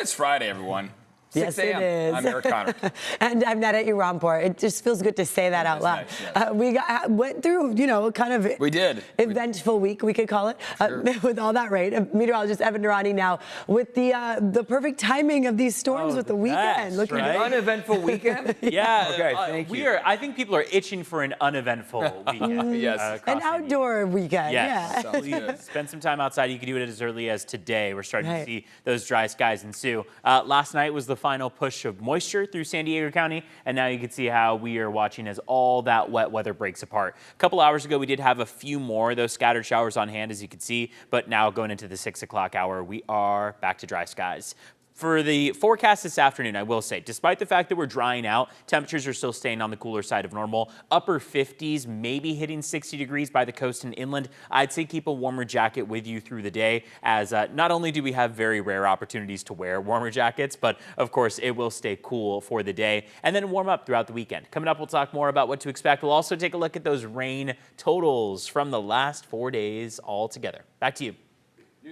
It's Friday, everyone. Yes, it is. I'm Eric Connor. And I'm Nada Irampur. It just feels good to say that out loud. Nice, yes. We went through, kind of We did. Eventful week, we could call it, Sure. with all that rain. Meteorologist Evan Durrani now with the perfect timing of these storms with the weekend. Look An uneventful weekend? Yeah. Okay, thank you. I think people are itching for an uneventful weekend. Yes. An outdoor weekend. Yes. Yeah. Sounds good. Spend some time outside. You can do it as early as today. We're starting to see those dry skies ensue. Last night was the final push of moisture through San Diego County, and now you can see how we are watching as all that wet weather breaks apart. A couple hours ago, we did have a few more of those scattered showers on hand, as you can see, but now going into the 6 o'clock hour, we are back to dry skies. For the forecast this afternoon, I will say, despite the fact that we're drying out, temperatures are still staying on the cooler side of normal. Upper 50s, maybe hitting 60 degrees by the coast and inland. I'd say keep a warmer jacket with you through the day, as not only do we have very rare opportunities to wear warmer jackets, but of course it will stay cool for the day and then warm up throughout the weekend. Coming up, we'll talk more about what to expect. We'll also take a look at those rain totals from the last 4 days all together. Back to you.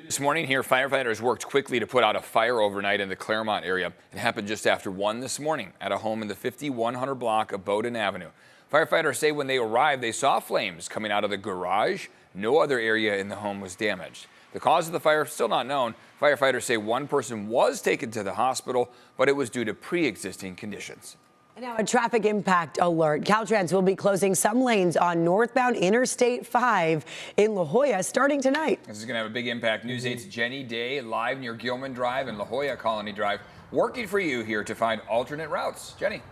This morning here, firefighters worked quickly to put out a fire overnight in the Claremont area. It happened just after 1 this morning at a home in the 5100 block of Bowdoin Avenue. Firefighters say when they arrived, they saw flames coming out of the garage. No other area in the home was damaged. The cause of the fire still not known. Firefighters say one person was taken to the hospital, but it was due to pre-existing conditions. Now, a traffic impact alert. Caltrans will be closing some lanes on northbound Interstate 5 in La Jolla starting tonight. This is going to have a big impact. News 8's Jenny Day live near Gilman Drive and La Jolla Colony Drive, working for you here to find alternate routes. Jenny.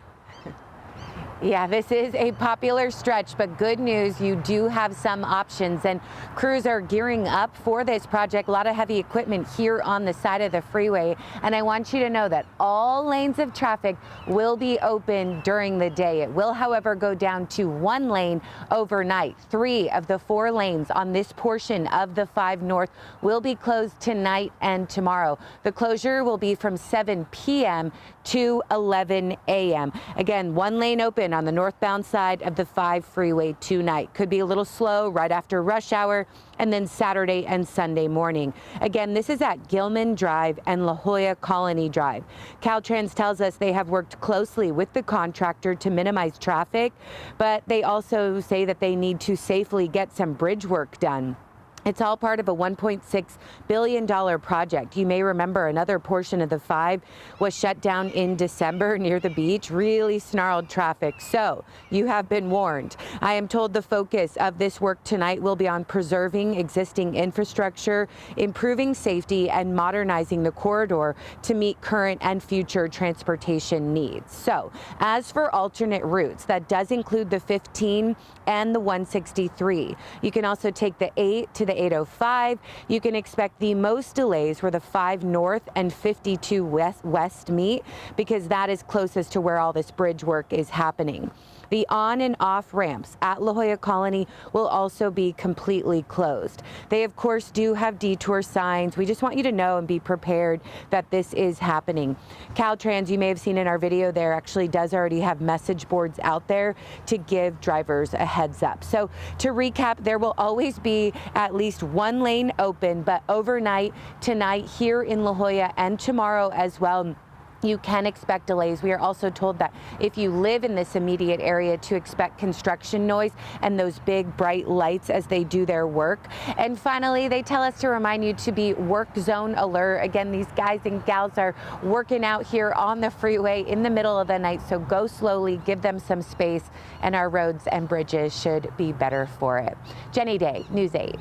Yeah, this is a popular stretch, but good news, you do have some options, and crews are gearing up for this project. A lot of heavy equipment here on the side of the freeway, and I want you to know that all lanes of traffic will be open during the day. It will, however, go down to 1 lane overnight. 3 of the 4 lanes on this portion of the 5 North will be closed tonight and tomorrow. The closure will be from 7 p.m. to 11 a.m. Again, 1 lane open on the northbound side of the 5 freeway tonight. Could be a little slow right after rush hour and then Saturday and Sunday morning. Again, this is at Gilman Drive and La Jolla Colony Drive. Caltrans tells us they have worked closely with the contractor to minimize traffic, but they also say that they need to safely get some bridge work done. It's all part of a $1.6 billion project. You may remember another portion of the 5 was shut down in December near the beach. Really snarled traffic. So you have been warned. I am told the focus of this work tonight will be on preserving existing infrastructure, improving safety, and modernizing the corridor to meet current and future transportation needs. So as for alternate routes, that does include the 15 and the 163. You can also take the 8 to the 805. You can expect the most delays where the 5 North and 52 West meet, because that is closest to where all this bridge work is happening. The on and off ramps at La Jolla Colony will also be completely closed. They, of course, do have detour signs. We just want you to know and be prepared that this is happening. Caltrans, you may have seen in our video there, actually does already have message boards out there to give drivers a heads up. So to recap, there will always be at least 1 lane open, but overnight, tonight here in La Jolla and tomorrow as well, you can expect delays. We are also told that if you live in this immediate area, to expect construction noise and those big bright lights as they do their work. And finally, they tell us to remind you to be work zone alert. Again, these guys and gals are working out here on the freeway in the middle of the night, so go slowly, give them some space, and our roads and bridges should be better for it. Jenny Day, News 8.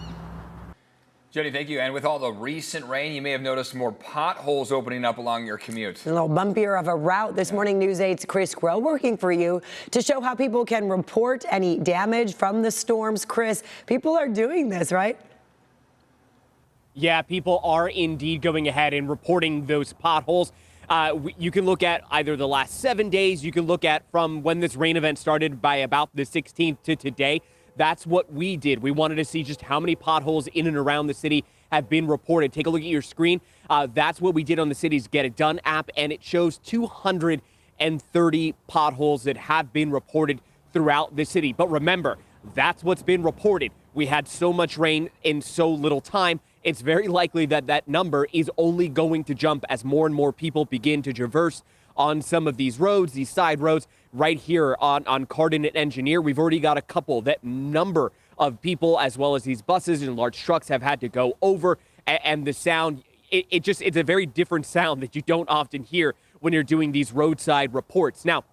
Jenny, thank you. And with all the recent rain, you may have noticed more potholes opening up along your commute. A little bumpier of a route this morning. News 8's Chris Grow working for you to show how people can report any damage from the storms. Chris, people are doing this, right? Yeah, people are indeed going ahead and reporting those potholes. You can look at either the last 7 days. You can look at from when this rain event started by about the 16th to today. That's what we did. We wanted to see just how many potholes in and around the city have been reported. Take a look at your screen. That's what we did on the city's Get It Done app, and it shows 230 potholes that have been reported throughout the city. But remember, that's what's been reported. We had so much rain in so little time. it's very likely that that number is only going to jump as more and more people begin to traverse on some of these roads, these side roads. Right here on Cardin and Engineer, we've already got a couple that number of people, as well as these buses and large trucks, have had to go over. And the sound, it's a very different sound that you don't often hear when you're doing these roadside reports. Now,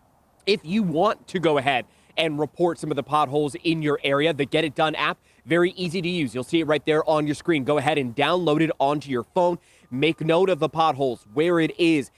if you want to go ahead and report some of the potholes in your area, the Get It Done app, very easy to use. You'll see it right there on your screen. Go ahead and download it onto your phone. Make note of the potholes, where it is,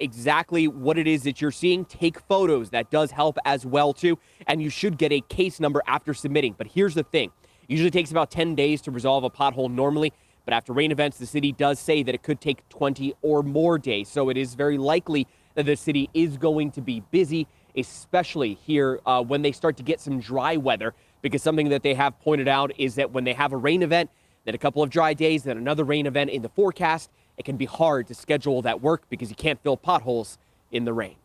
exactly what it is that you're seeing. Take photos. That does help as well, too. And you should get a case number after submitting. But here's the thing. Usually takes about 10 days to resolve a pothole normally. But after rain events, the city does say that it could take 20 or more days. So it is very likely that the city is going to be busy, especially here when they start to get some dry weather. Because something that they have pointed out is that when they have a rain event, then a couple of dry days, then another rain event in the forecast, it can be hard to schedule that work because you can't fill potholes in the rain.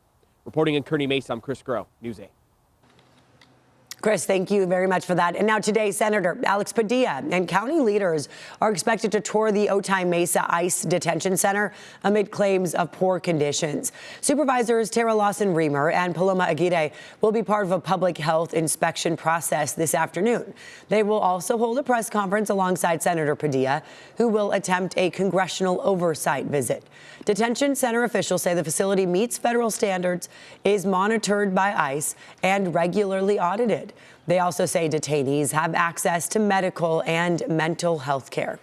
Reporting in Kearney Mesa, I'm Chris Groh, News 8. Chris, thank you very much for that. And now today, Senator Alex Padilla and county leaders are expected to tour the Otay Mesa ICE Detention Center amid claims of poor conditions. Supervisors Tara Lawson-Remer and Paloma Aguirre will be part of a public health inspection process this afternoon. They will also hold a press conference alongside Senator Padilla, who will attempt a congressional oversight visit. Detention center officials say the facility meets federal standards, is monitored by ICE, and regularly audited. They also say detainees have access to medical and mental health care.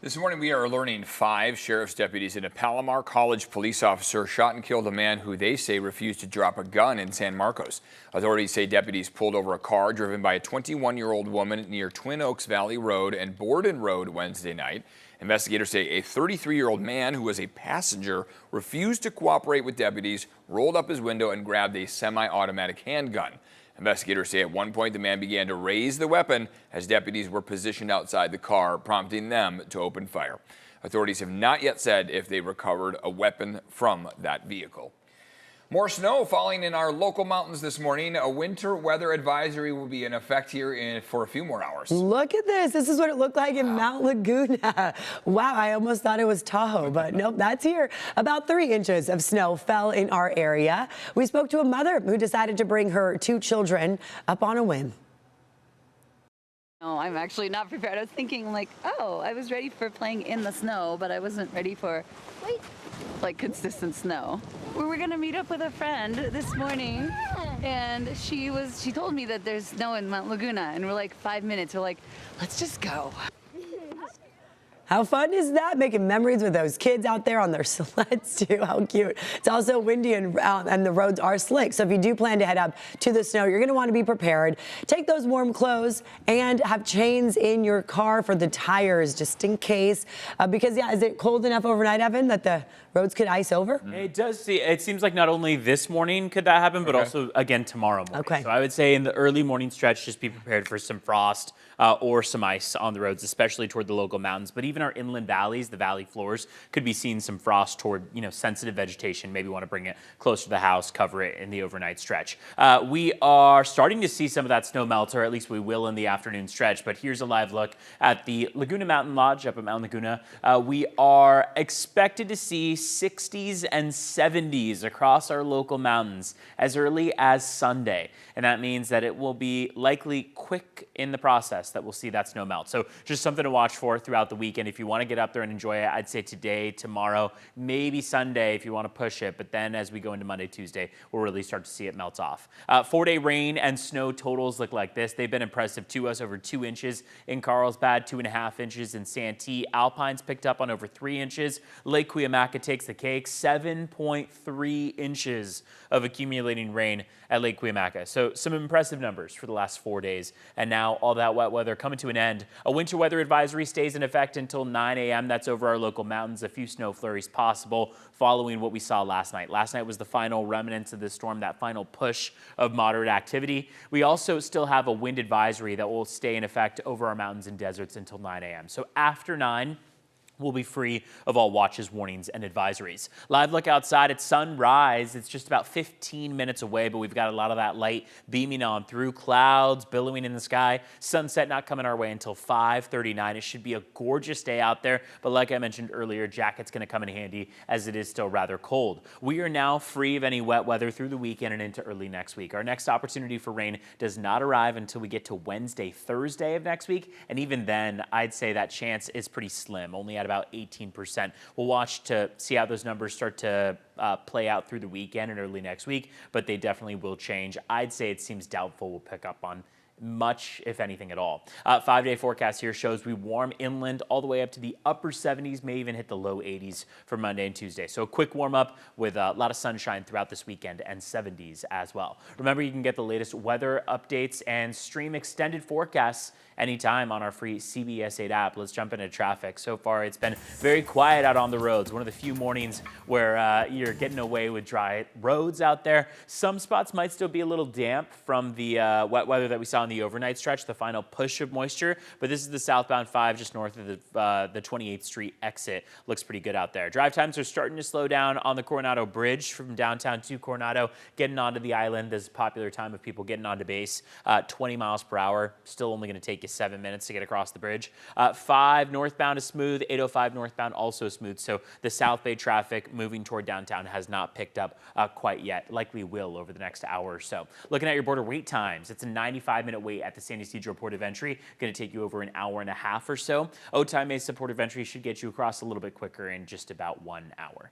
This morning, we are learning 5 sheriff's deputies and a Palomar College police officer shot and killed a man who they say refused to drop a gun in San Marcos. Authorities say deputies pulled over a car driven by a 21-year-old woman near Twin Oaks Valley Road and Borden Road Wednesday night. Investigators say a 33-year-old man who was a passenger refused to cooperate with deputies, rolled up his window, and grabbed a semi-automatic handgun. Investigators say at one point the man began to raise the weapon as deputies were positioned outside the car, prompting them to open fire. Authorities have not yet said if they recovered a weapon from that vehicle. More snow falling in our local mountains this morning. A winter weather advisory will be in effect here for a few more hours. Look at this. This is what it looked like in Mount Laguna. Wow, I almost thought it was Tahoe, but nope, that's here. About 3 inches of snow fell in our area. We spoke to a mother who decided to bring her 2 children up on a whim. No, I'm actually not prepared. I was thinking like, oh, I was ready for playing in the snow, but I wasn't ready for like consistent snow. We were gonna meet up with a friend this morning, and she told me that there's snow in Mount Laguna, and we're like 5 minutes. We're like, let's just go. How fun is that? Making memories with those kids out there on their sleds too. How cute. It's also windy and the roads are slick. So if you do plan to head up to the snow, you're going to want to be prepared. Take those warm clothes and have chains in your car for the tires just in case. Because, yeah, is it cold enough overnight, Evan, that the roads could ice over? It does. It seems like not only this morning could that happen, but also again tomorrow morning. Okay. So I would say in the early morning stretch, just be prepared for some frost or some ice on the roads, especially toward the local mountains. But even our inland valleys, the valley floors, could be seeing some frost toward sensitive vegetation. Maybe want to bring it closer to the house, cover it in the overnight stretch. We are starting to see some of that snow melt, or at least we will in the afternoon stretch. But here's a live look at the Laguna Mountain Lodge up at Mount Laguna. We are expected to see 60s and 70s across our local mountains as early as Sunday. And that means that it will be likely quick in the process that we'll see that snow melt. So just something to watch for throughout the weekend. If you want to get up there and enjoy it, I'd say today, tomorrow, maybe Sunday if you want to push it. But then as we go into Monday, Tuesday, we'll really start to see it melt off. 4-day rain and snow totals look like this. They've been impressive to us. Over 2 inches in Carlsbad, 2.5 inches in Santee. Alpine's picked up on over 3 inches. Lake Cuyamaca takes the cake, 7.3 inches of accumulating rain at Lake Cuyamaca. So some impressive numbers for the last 4 days. And now all that wet weather coming to an end. A winter weather advisory stays in effect until 9 a.m. That's over our local mountains. A few snow flurries possible following what we saw last night. Last night was the final remnants of the storm, that final push of moderate activity. We also still have a wind advisory that will stay in effect over our mountains and deserts until 9 a.m. So after 9, will be free of all watches, warnings, and advisories. Live look outside at sunrise. It's just about 15 minutes away, but we've got a lot of that light beaming on through clouds, billowing in the sky. Sunset not coming our way until 5:39. It should be a gorgeous day out there, but like I mentioned earlier, jacket's going to come in handy as it is still rather cold. We are now free of any wet weather through the weekend and into early next week. Our next opportunity for rain does not arrive until we get to Wednesday, Thursday of next week, and even then, I'd say that chance is pretty slim, only at about 18%. We'll watch to see how those numbers start to play out through the weekend and early next week, but they definitely will change. I'd say it seems doubtful we'll pick up on much, if anything at all. 5-day forecast here shows we warm inland all the way up to the upper 70s, may even hit the low 80s for Monday and Tuesday. So a quick warm up with a lot of sunshine throughout this weekend and 70s as well. Remember, you can get the latest weather updates and stream extended forecasts anytime on our free CBS 8 app. Let's jump into traffic. So far, it's been very quiet out on the roads. One of the few mornings where you're getting away with dry roads out there. Some spots might still be a little damp from the wet weather that we saw in the overnight stretch, the final push of moisture, but this is the southbound 5 just north of the 28th Street exit. Looks pretty good out there. Drive times are starting to slow down on the Coronado Bridge from downtown to Coronado, getting onto the island. This is a popular time of people getting onto base. 20 miles per hour, still only going to take you 7 minutes to get across the bridge. 5 northbound is smooth, 805 northbound also smooth, so the South Bay traffic moving toward downtown has not picked up quite yet, likely will over the next hour or so. Looking at your border wait times, it's a 95-minute wait at the San Ysidro Port of Entry, going to take you over an hour and a half or so. Otay Mesa Port of Entry should get you across a little bit quicker in just about 1 hour.